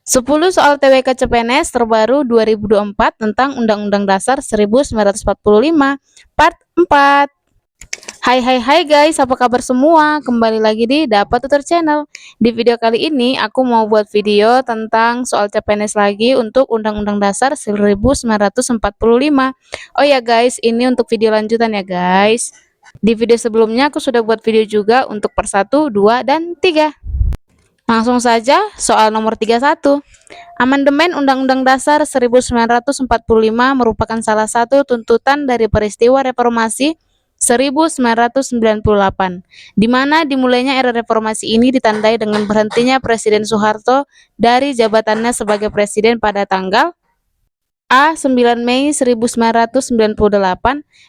10 soal TWK CPNS terbaru 2024 tentang Undang-Undang Dasar 1945, Part 4. Hai guys, apa kabar semua? Kembali lagi di Dapat Tutor Channel. Di video kali ini aku mau buat video tentang soal CPNS lagi untuk Undang-Undang Dasar 1945. Oh ya guys, ini untuk video lanjutan ya guys. Di video sebelumnya aku sudah buat video juga untuk part 1, 2, dan 3. Langsung saja soal nomor 31. Amandemen Undang-Undang Dasar 1945 merupakan salah satu tuntutan dari peristiwa reformasi 1998, di mana dimulainya era reformasi ini ditandai dengan berhentinya Presiden Soeharto dari jabatannya sebagai presiden pada tanggal A. 9 Mei 1998,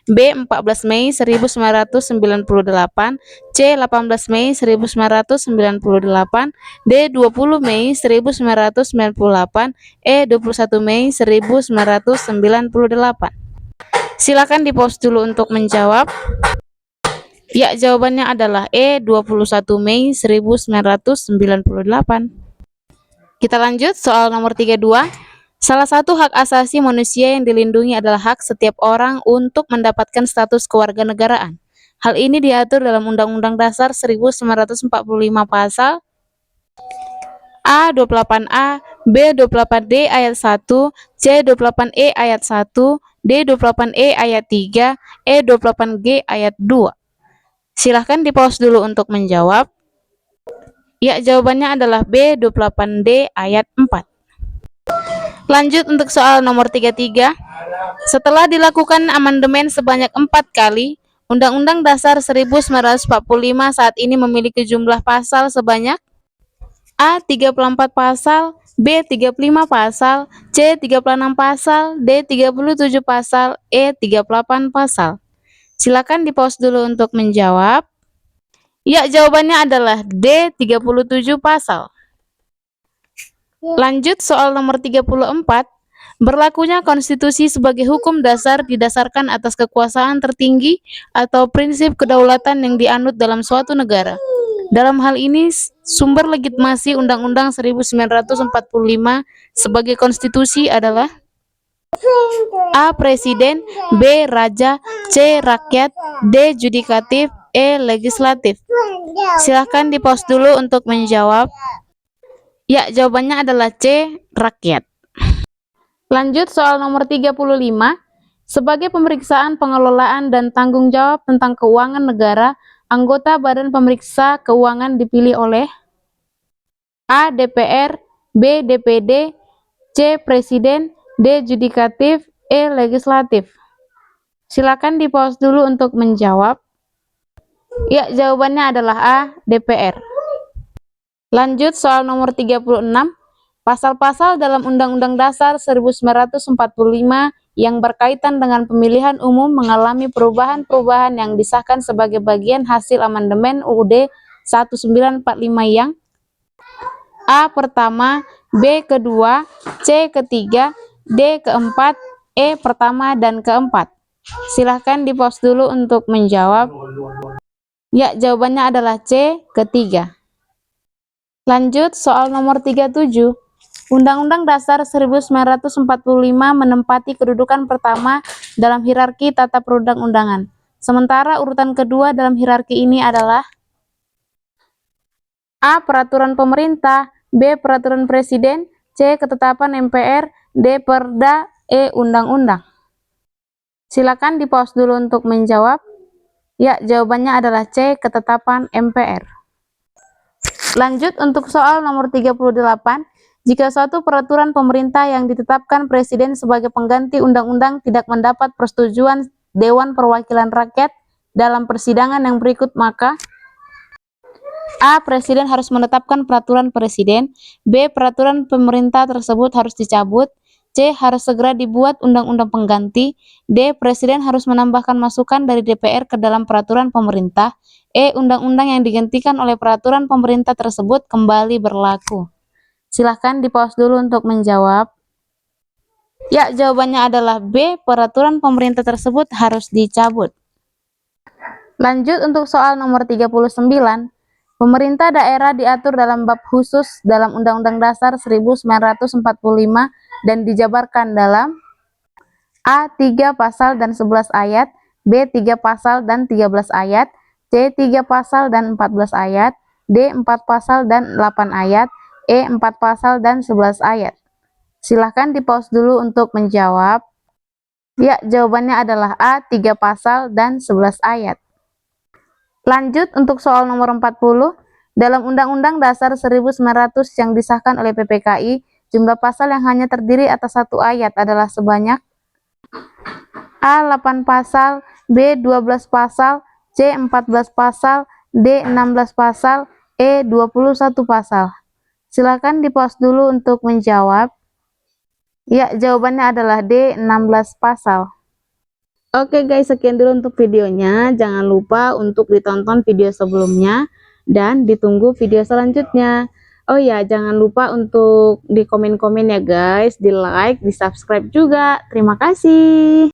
B. 14 Mei 1998, C. 18 Mei 1998, D. 20 Mei 1998, E. 21 Mei 1998. Silakan di-pause dulu untuk menjawab. Ya, jawabannya adalah E. 21 Mei 1998. Kita lanjut soal nomor 32. Salah satu hak asasi manusia yang dilindungi adalah hak setiap orang untuk mendapatkan status kewarganegaraan. Hal ini diatur dalam Undang-Undang Dasar 1945 pasal A 28A, B 28D ayat 1, C 28E ayat 1, D 28E ayat 3, E 28G ayat 2. Silahkan di-pause dulu untuk menjawab. Ya, jawabannya adalah B 28D ayat 4. Lanjut untuk soal nomor 33. Setelah dilakukan amandemen sebanyak 4 kali, Undang-Undang Dasar 1945 saat ini memiliki jumlah pasal sebanyak A. 34 pasal, B. 35 pasal, C. 36 pasal, D. 37 pasal, E. 38 pasal. Silakan di-pause dulu untuk menjawab. Ya, jawabannya adalah D. 37 pasal. Lanjut soal nomor 34. Berlakunya konstitusi sebagai hukum dasar didasarkan atas kekuasaan tertinggi atau prinsip kedaulatan yang dianut dalam suatu negara. Dalam hal ini, sumber legitimasi Undang-Undang 1945 sebagai konstitusi adalah A. Presiden, B. Raja, C. Rakyat, D. Judikatif, E. Legislatif. Silahkan di-pause dulu untuk menjawab. Ya, jawabannya adalah C. Rakyat. Lanjut soal nomor 35. Sebagai pemeriksaan pengelolaan dan tanggung jawab tentang keuangan negara, anggota Badan Pemeriksa Keuangan dipilih oleh A. DPR, B. DPD, C. Presiden, D. Judikatif, E. Legislatif. Silakan di-pause dulu untuk menjawab. Ya, jawabannya adalah A. DPR. Lanjut soal nomor 36. Pasal-pasal dalam Undang-Undang Dasar 1945 yang berkaitan dengan pemilihan umum mengalami perubahan-perubahan yang disahkan sebagai bagian hasil amandemen UUD 1945 yang A. Pertama, B. Kedua, C. Ketiga, D. Keempat, E. Pertama dan keempat. Silahkan di-pause dulu untuk menjawab. Ya, jawabannya adalah C. Ketiga. Lanjut soal nomor 37. Undang-Undang Dasar 1945 menempati kedudukan pertama dalam hierarki tata perundang-undangan. Sementara urutan kedua dalam hierarki ini adalah A. Peraturan pemerintah, B. Peraturan presiden, C. Ketetapan MPR, D. Perda, E. Undang-undang. Silakan di-pause dulu untuk menjawab. Ya, jawabannya adalah C. Ketetapan MPR. Lanjut untuk soal nomor 38. Jika suatu peraturan pemerintah yang ditetapkan presiden sebagai pengganti undang-undang tidak mendapat persetujuan Dewan Perwakilan Rakyat dalam persidangan yang berikut, maka A. Presiden harus menetapkan peraturan presiden, B. Peraturan pemerintah tersebut harus dicabut, C. Harus segera dibuat undang-undang pengganti, D. Presiden harus menambahkan masukan dari DPR ke dalam peraturan pemerintah, E. Undang-undang yang digantikan oleh peraturan pemerintah tersebut kembali berlaku. Silahkan di-pause dulu untuk menjawab. Ya, jawabannya adalah B. Peraturan pemerintah tersebut harus dicabut. Lanjut untuk soal nomor 39. Pemerintah daerah diatur dalam bab khusus dalam Undang-Undang Dasar 1945 dan dijabarkan dalam A. 3 pasal dan 11 ayat, B. 3 pasal dan 13 ayat, C. 3 pasal dan 14 ayat, D. 4 pasal dan 8 ayat, E. 4 pasal dan 11 ayat. Silahkan di-pause dulu untuk menjawab. Ya, jawabannya adalah A. 3 pasal dan 11 ayat. Lanjut untuk soal nomor 40. Dalam Undang-Undang Dasar 1900 yang disahkan oleh PPKI, jumlah pasal yang hanya terdiri atas satu ayat adalah sebanyak A. 8 pasal, B. 12 pasal, C. 14 pasal, D. 16 pasal, E. 21 pasal. Silakan di-pause dulu untuk menjawab. Ya, jawabannya adalah D. 16 pasal. Oke guys, sekian dulu untuk videonya. Jangan lupa untuk ditonton video sebelumnya dan ditunggu video selanjutnya. Oh ya, jangan lupa untuk di komen-komen ya guys, di like, di subscribe juga. Terima kasih.